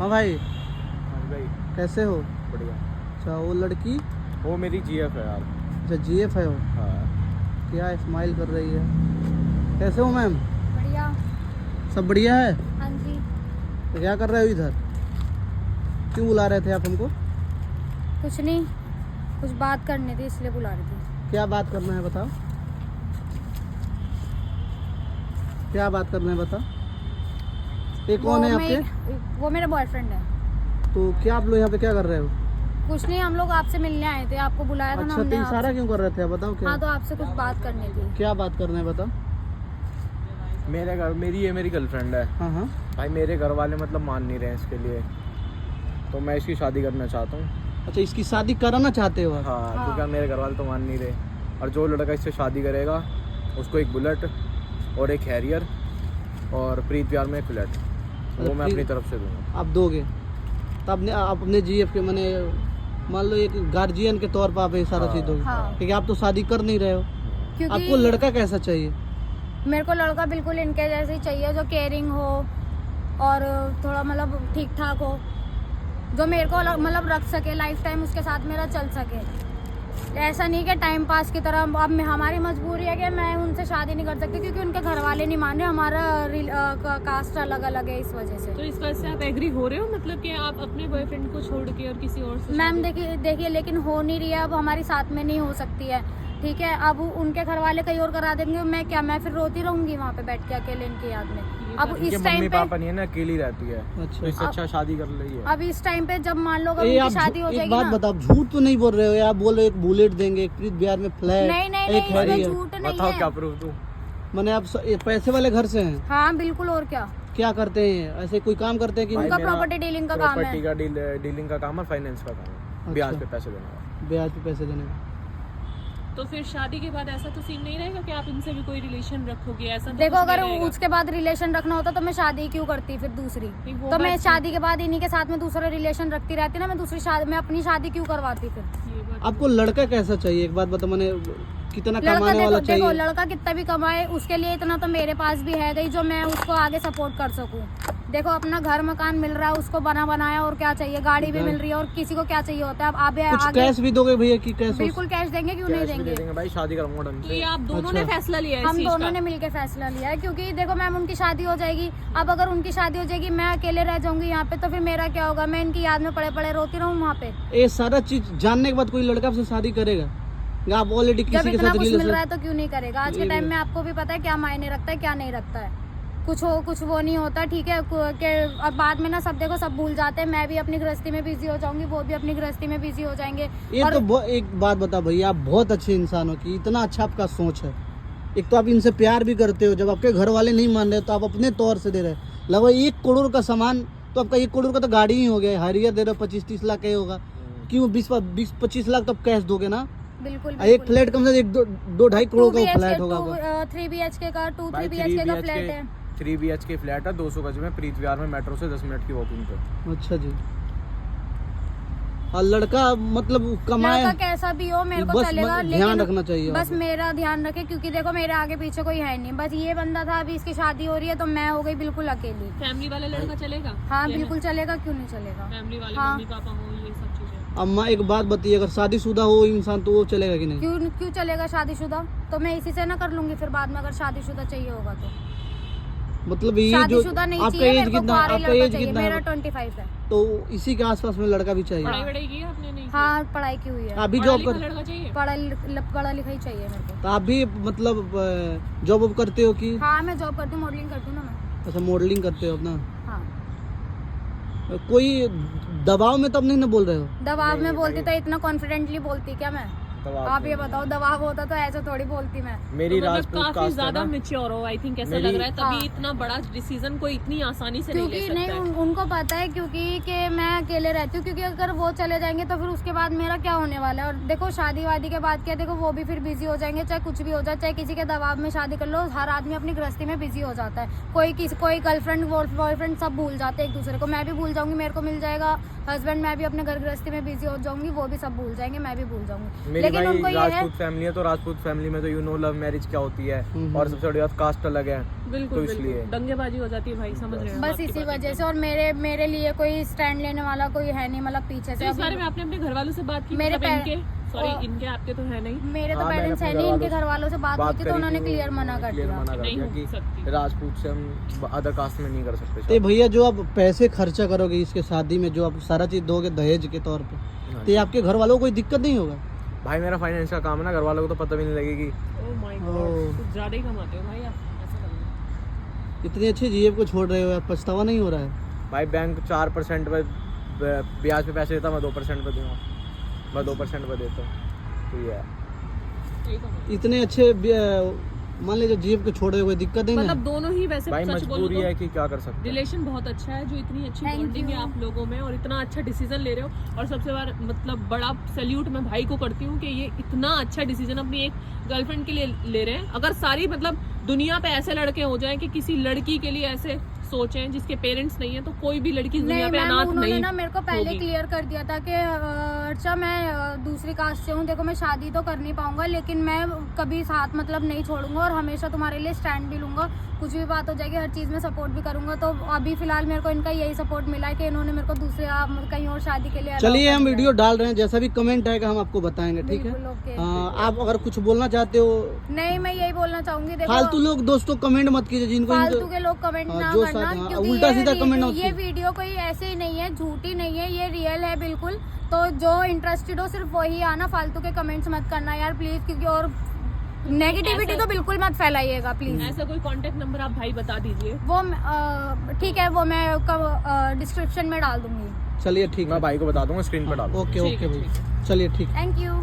हाँ भाई, हाँ भाई, कैसे हो? बढ़िया। अच्छा, वो लड़की? वो मेरी जीएफ है यार। अच्छा, जीएफ है वो? हाँ। क्या स्माइल कर रही है। कैसे हो मैम? बढ़िया। सब बढ़िया है? हाँ जी। तो क्या कर रहे हो इधर? क्यों बुला रहे थे आप हमको? कुछ नहीं, कुछ बात करनी थी इसलिए बुला रही थी। क्या बात करना है बताओ? क्या बात करना है बताओ? ये कौन है आपके? वो मेरा बॉयफ्रेंड है। तो क्या आप लोग यहाँ पे क्या कर रहे हो? कुछ नहीं, हम लोग आपसे मिलने आए थे, आपको बुलाया था ना अच्छा, तो हमने इशारा क्यों कर रहे थे आप बताओ क्या? हाँ, तो आपसे कुछ बात करनी थी। क्या बात करना है बताओ? मेरी गर्लफ्रेंड है। हाँ हाँ। भाई मेरे घर वाले मतलब मान नहीं रहे हैं इसके लिए, तो मैं इसकी शादी करना चाहता हूँ। अच्छा, इसकी शादी कराना चाहते हो आप? हाँ, क्योंकि मेरे घर वाले तो मान नहीं रहे। और जो लड़का इससे शादी करेगा उसको एक बुलेट और एक हैरियर और प्रीत प्यार में एक फ्लैट, वो मैं अपनी तरफ से दूंगा। आप दोगे? तो आप अपने जीएफ के मैंने मान लो एक गार्जियन के तौर पर आप ये सारा चीज दोगे? हाँ। क्योंकि आप तो शादी कर नहीं रहे हो। क्योंकि आपको लड़का कैसा चाहिए? मेरे को लड़का बिल्कुल इनके जैसे ही चाहिए, जो केयरिंग हो और थोड़ा मतलब ठीक ठाक हो, जो मेरे को मतलब रख सके, लाइफ टाइम उसके साथ मेरा चल सके। ऐसा नहीं कि टाइम पास की तरह। अब हमारी मजबूरी है कि मैं उनसे शादी नहीं कर सकती क्योंकि उनके घर वाले नहीं मान रहे, हमारा कास्ट अलग अलग है, इस वजह से। तो इस वजह से आप एग्री हो रहे हो, मतलब कि आप अपने बॉयफ्रेंड को छोड़ के और किसी और से? मैम देखिए लेकिन हो नहीं रही है, अब हमारी साथ में नहीं हो सकती है, ठीक है। अब उनके घर वाले कहीं और करा देंगे, मैं फिर रोती रहूंगी वहाँ पे बैठ के अकेले इनकी याद में। अब इस टाइम मम्मी पे पापा नहीं है ना, अकेली रहती है। अच्छा। तो इससे अच्छा शादी कर रही है। अब इस टाइम पे जब मान लो अगर ये उनकी शादी हो एक जाएगी बात ना। बताओ, झूठ तो नहीं बोल रहे हो? आप बोल रहे हो एक बुलेट देंगे, एक प्रीत बिहार में फ्लैट, नहीं एक इसमें हैरियर। झूठ नहीं बताओ क्या है। प्रूफ दूं? मैंने आप पैसे वाले घर से हैं? हाँ बिल्कुल, और क्या। क्या करते हैं? ऐसे कोई काम करते हैं कि भाई उनका मेरा प्रॉपर्टी डीलिंग का काम प्रॉपर्टी है। का डीलिंग का काम है, फाइनेंस का काम है, ब्याज पे पैसे देने का। ब्याज पे पैसे देने का? तो फिर शादी के बाद ऐसा तो सीन नहीं रहेगा कि आप इनसे भी कोई रिलेशन रखोगे? ऐसा तो देखो, कुछ अगर नहीं रहेगा। उसके बाद रिलेशन रखना होता तो मैं शादी क्यों करती फिर दूसरी? नहीं, वो तो बात मैं ठीक। शादी के बाद इन्हीं के साथ में दूसरा रिलेशन रखती रहती ना, मैं अपनी शादी क्यों करवाती फिर? ये बात आपको लड़का कैसा चाहिए? एक बात बताओ, मैंने कितना लड़का कमाने वाला देखो, चाहिए? लड़का कितना भी कमाए उसके लिए इतना तो मेरे पास भी है गई जो मैं उसको आगे सपोर्ट कर सकूं। देखो, अपना घर मकान मिल रहा है उसको, बना बनाया, और क्या चाहिए? गाड़ी भी मिल रही है, और किसी को क्या चाहिए होता है? अब आप कुछ आगे कैश भी दोगे भैया कि कैश? बिल्कुल कैश देंगे, क्यों नहीं कैश भी दे देंगे? देंगे भाई, शादी करूंगा ढंग तो से। ये आप दोनों अच्छा। ने फैसला लिया है इस हम चीज दोनों का? ने मिलके फैसला लिया है, क्योंकि देखो मैम, उनकी शादी हो जाएगी। अब अगर उनकी शादी हो जाएगी, मैं अकेले रह जाऊंगी यहाँ पे, तो फिर मेरा क्या होगा? मैं इनकी याद में पड़े पड़े रोती रहूँ वहाँ पे? ये सारा चीज जानने के बाद कोई लड़का आपसे शादी करेगा? या आप ऑलरेडी जब किसी के इतना साथ कुछ मिल रहा रिलेशन? है तो क्यों नहीं करेगा? आज के टाइम में आपको भी पता है क्या मायने रखता है, क्या नहीं रखता है। कुछ वो नहीं होता, ठीक है। और बाद में ना सब देखो, सब भूल जाते हैं। मैं भी अपनी गृहस्थी में बिजी हो जाऊंगी, वो भी अपनी गृहस्थी में बिजी हो जाएंगे। ये और तो एक बात बताओ भैया, आप बहुत अच्छे इंसान हो कि इतना अच्छा आपका सोच है। एक तो आप इनसे प्यार भी करते हो, जब आपके घर वाले नहीं मान रहे तो आप अपने तौर से दे रहे हैं। लगभग 1 करोड़ का सामान, तो आपका 1 करोड़ का तो गाड़ी ही हो गया, हैरियर दे रहे हो 25-30 लाख का ही होगा। क्यों 20-25 लाख तो कैश दोगे ना? बिल्कुल एक फ्लैट कम से 2-2.5 करोड़ का फ्लैट होगा। 3 BHK का 2-3 भाई BHK का फ्लैट है। 3 BHK फ्लैट है, 200 गज में, प्रीत विहार में, मेट्रो से 10 मिनट की वॉकिंग पे। अच्छा जी। और लड़का मतलब कमाए, लड़का कैसा भी हो मेरे को बस चलेगा, ध्यान लेकिन रखना चाहिए बस आपको। मेरा ध्यान रखे, क्योंकि देखो मेरे आगे पीछे कोई है नहीं। बस ये बंदा था, अभी इसकी शादी हो रही है तो मैं हो गई बिल्कुल अकेली। फैमिली वाला लड़का चलेगा? हाँ बिल्कुल चलेगा, क्यों नहीं चलेगा? फैमिली वाले, हाँ। मम्मी पापा हो, ये सब चीजें। अम्मा एक बात बताइए, अगर शादीशुदा हो इंसान तो वो चलेगा कि नहीं? क्यों चलेगा शादीशुदा? तो मैं इसी से ना कर लूंगी फिर बाद में, अगर शादीशुदा चाहिए होगा तो। मतलब ये जो शादीशुदा नहीं आपका चाहिए एज मेरे को, कितना, कुंवारा आपका लड़का एज चाहिए। कितना मेरा है? 25 है। तो इसी के आसपास में लड़का भी चाहिए। पढ़ाई वढ़ाई की है आपने? नहीं की? हाँ, पढ़ाई की हुई है। अभी पढ़ा जॉब लिखा कर, लड़का चाहिए? पढ़ा लिखा ही चाहिए मेरे को। तो आप भी मतलब जॉब वॉब करते हो कि? हाँ, मैं जॉब करती हूँ, मॉडलिंग करती हूँ ना मैं। अच्छा, मॉडलिंग करते हो अपना? हाँ। कोई दबाव में तो अब नहीं ना बोल रहे हो? दबाव नहीं, में बोलती भाई। तो इतना कॉन्फिडेंटली बोलती क्या मैं? आप ये बताओ, दबाव होता तो ऐसे थोड़ी बोलती मैं। मेरी तो मतलब राजपूत काफी कास्ट है ज्यादा ना। मेच्योर हो, आई थिंक ऐसा मेरी- लग रहा है, तभी हाँ। इतना बड़ा डिसीजन कोई इतनी आसानी से नहीं ले क्योंकि सकता नहीं, है। उनको पता है क्योंकि मैं अकेले रहती हूँ, क्योंकि अगर वो चले जाएंगे तो फिर उसके बाद मेरा क्या होने वाला है? और देखो, शादी वादी के बाद क्या, देखो वो भी फिर बिजी हो जाएंगे, चाहे कुछ भी हो जाए, चाहे किसी के दबाव में शादी कर लो। हर आदमी अपनी गृहस्थी में बिजी हो जाता है। कोई गर्लफ्रेंड बॉयफ्रेंड सब भूल जाते हैं एक दूसरे को। मैं भी भूल जाऊंगी, मेरे को मिल जाएगा हस्बैंड मैं भी अपने घर गृहस्थी में बिजी हो जाऊंगी, वो भी सब भूल जाएंगे, मैं भी भूल जाऊंगी। मेरी लेकिन उनको भाई ये है राजपूत फैमिली है, तो राजपूत फैमिली में तो यू नो लव मैरिज क्या होती है, और सबसे बड़ी बात कास्ट अलग है, बिल्कुल तो इसलिए बिल्कुल दंगेबाजी हो जाती है भाई, समझ रहे हैं बस इसी वजह से। और मेरे लिए कोई स्टैंड लेने वाला कोई है नहीं, मतलब पीछे तो से इस बारे में आपने अपने घर वालों से बात की? मेरे मतलब पे- इनके आपके तो है नहीं। मेरे तो हाँ, मैंने पेरेंट्स है अपने नहीं, इनके घरवालों घर वालों से बात हुई थी तो करी उन्होंने वो क्लियर मना कर clear दिया। मना कर नहीं दिया हो कि सकती। राजपूत से हम अदर कास्ट में नहीं कर सकते तो ये भैया जो आप पैसे खर्चा करोगे इसके शादी में, जो आप सारा चीज दोगे दहेज के तौर पे, हाँ तो ये आपके घर वालों को कोई दिक्कत नहीं होगा? भाई मेरा फाइनेंस का काम है ना, घर वालों को तो पता भी नहीं लगेगी। Oh my oh. गॉड, कुछ ज्यादा ही कमाते हो भाई आप, ऐसा करना। इतनी अच्छी जीएफ को छोड़ रहे हो आप, पछतावा नहीं हो रहा है? भाई बैंक 4% पे ब्याज पे पैसे देता, मैं 2% पे दूंगा, मैं 2% पे देता हूँ, तो ये है। यही तो है। इतने अच्छे मान लीजिए जीएफ को छोड़ रहे हो, कोई दिक्कत नहीं ना? मतलब दोनों ही वैसे भाई सच बोलूं मजबूरी तो है कि क्या कर सकते हैं। रिलेशन बहुत अच्छा है जो इतनी अच्छी Thank बॉन्डिंग है you. आप लोगों में, और इतना अच्छा डिसीजन ले रहे हो। और सबसे बार मतलब बड़ा सैल्यूट मैं भाई को करती हूँ कि ये इतना अच्छा डिसीजन अपनी एक गर्लफ्रेंड के लिए ले रहे हैं। अगर सारी मतलब दुनिया पे ऐसे लड़के हो जाएं कि किसी लड़की के लिए ऐसे सोचें जिसके पेरेंट्स नहीं है, तो कोई भी लड़की दुनिया नहीं पे मैम, अनाथ उन्होंने नहीं ना मेरे को पहले होगी। क्लियर कर दिया था कि अर्चा मैं दूसरी कास्ट से हूँ, देखो मैं शादी तो कर नहीं पाऊंगा लेकिन मैं कभी साथ मतलब नहीं छोड़ूंगा और हमेशा तुम्हारे लिए स्टैंड भी लूंगा, कुछ भी बात हो जाएगी हर चीज़ में सपोर्ट भी करूंगा। तो अभी फिलहाल मेरे को इनका यही सपोर्ट मिला है कि इन्होंने मेरे को दूसरे कहीं और शादी के लिए allow चलिए कर हम दिया। वीडियो डाल रहे हैं, जैसा भी कमेंट आएगा हम आपको बताएंगे, ठीक है? बिल्कुल, ओके। आप अगर कुछ बोलना चाहते हो, नहीं मैं यही बोलना चाहूंगी, देखो फालतू लोग दोस्तों कमेंट मत कीजिए, जिनको फालतू के लोग कमेंट हाँ, ना जो करना, हाँ, क्योंकि उल्टा सीधा कमेंट मत ये कीजिए। वीडियो कोई ऐसे ही नहीं है, झूठी नहीं है, ये रियल है बिल्कुल। तो जो इंटरेस्टेड हो सिर्फ वही आना, फालतू के कमेंट्स मत करना यार प्लीज, क्योंकि और नेगेटिविटी तो बिल्कुल मत फैलाइएगा प्लीज। ऐसा कोई कांटेक्ट नंबर आप भाई बता दीजिए। वो ठीक है, वो मैं डिस्क्रिप्शन में डाल दूंगी। चलिए ठीक है, मैं भाई को बता दूंगा, स्क्रीन पर डाल दूंगा। ओके ठीक ओके है, भाई, ठीक है। चलिए ठीक है। Thank you.